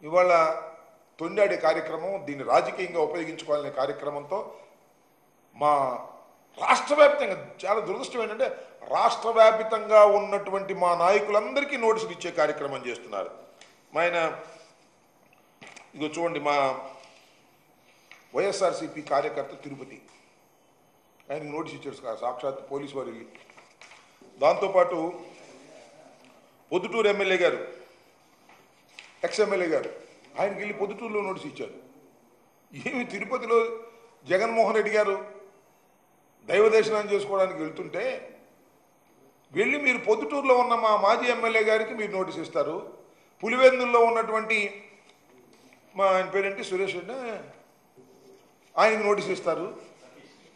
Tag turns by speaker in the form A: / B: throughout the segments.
A: ఇవాళ తొండాడే కార్యక్రమం, దీన్ని రాజకీయంగా ఉపయోగించుకోవాలనే కార్యక్రమంతో మా రాష్ట్ర వ్యాప్తంగా చాలా దురదృష్టం ఏంటంటే రాష్ట్ర వ్యాప్తంగా ఉన్నటువంటి మా నాయకులందరికీ నోటీసులు ఇచ్చే కార్యక్రమం చేస్తున్నారు. ఆయన ఇదిగో చూడండి, మా వైఎస్ఆర్సీపీ కార్యకర్త తిరుపతి, ఆయనకు నోటీస్ ఇచ్చారు సాక్షాత్ పోలీసు వారు వెళ్ళి. దాంతోపాటు పొద్దుటూరు ఎమ్మెల్యే గారు, ఎక్స్ఎమ్మెల్యే గారు, ఆయనకి వెళ్ళి పొద్దుటూరులో నోటీస్ ఇచ్చారు. ఏమి తిరుపతిలో జగన్మోహన్ రెడ్డి గారు దైవ దర్శనం చేసుకోవడానికి వెళ్తుంటే వెళ్ళి మీరు పొద్దుటూరులో ఉన్న మా మాజీ ఎమ్మెల్యే గారికి మీరు నోటీస్ ఇస్తారు, పులివెందుల్లో ఉన్నటువంటి మా ఆయన పేరేంటి సురేష్ రెడ్డి ఆయనకి నోటీస్ ఇస్తారు,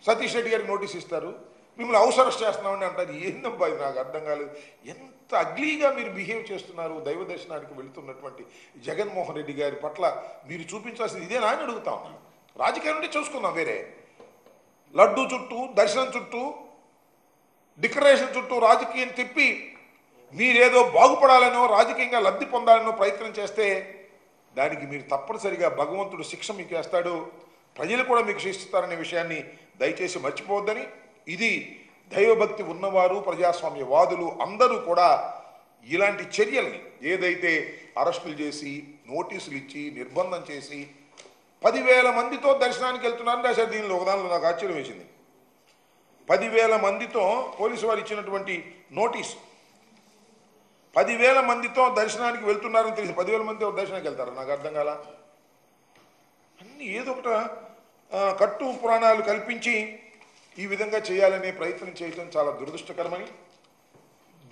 A: సతీష్ రెడ్డి గారికి నోటీస్ ఇస్తారు, మిమ్మల్ని హౌస్ అరెస్ట్ చేస్తున్నామని అంటారు. ఏందబ్బా ఇది నాకు అర్థం కాలేదు. ఎంత అగ్లీగా మీరు బిహేవ్ చేస్తున్నారు దైవ దర్శనానికి వెళుతున్నటువంటి జగన్మోహన్ రెడ్డి గారి పట్ల మీరు చూపించాల్సింది ఇదేనా అని అడుగుతా ఉన్నాను. రాజకీయం నుండి చూసుకుందాం, వేరే లడ్డు చుట్టూ దర్శనం చుట్టూ డిక్లరేషన్ చుట్టూ రాజకీయం తిప్పి మీరేదో బాగుపడాలనో రాజకీయంగా లబ్ధి పొందాలనో ప్రయత్నం చేస్తే దానికి మీరు తప్పనిసరిగా భగవంతుడు శిక్ష మీకు వేస్తాడు, ప్రజలు కూడా మీకు శిక్షిస్తారనే విషయాన్ని దయచేసి మర్చిపోవద్దని, ఇది దైవభక్తి ఉన్నవారు ప్రజాస్వామ్యవాదులు అందరూ కూడా ఇలాంటి చర్యల్ని ఏదైతే అరెస్టులు చేసి నోటీసులు ఇచ్చి నిర్బంధం చేసి 10,000 మందితో దర్శనానికి వెళ్తున్నారని రాశారు. దీనిలో ఒకదానిలో నాకు ఆశ్చర్యం వేసింది. 10,000 మందితో పోలీసు వారు ఇచ్చినటువంటి నోటీసు, 10,000 మందితో దర్శనానికి వెళ్తున్నారని తెలిసి 10,000 మందితో దర్శనానికి వెళ్తారు. నాకు అర్థం కాల. అన్నీ ఏదో ఒకట కట్టు పురాణాలు కల్పించి ఈ విధంగా చేయాలనే ప్రయత్నం చేయడం చాలా దురదృష్టకరమని,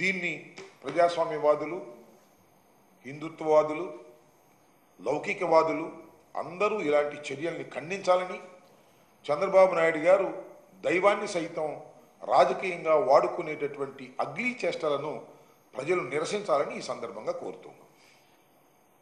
A: దీన్ని ప్రజాస్వామ్యవాదులు, హిందుత్వవాదులు, లౌకికవాదులు అందరూ ఇలాంటి చర్యల్ని ఖండించాలని, చంద్రబాబు నాయుడు గారు దైవాన్ని సైతం రాజకీయంగా వాడుకునేటటువంటి అగ్లీ చేష్టలను ప్రజలు నిరసించాలని ఈ సందర్భంగా కోరుతున్నాను.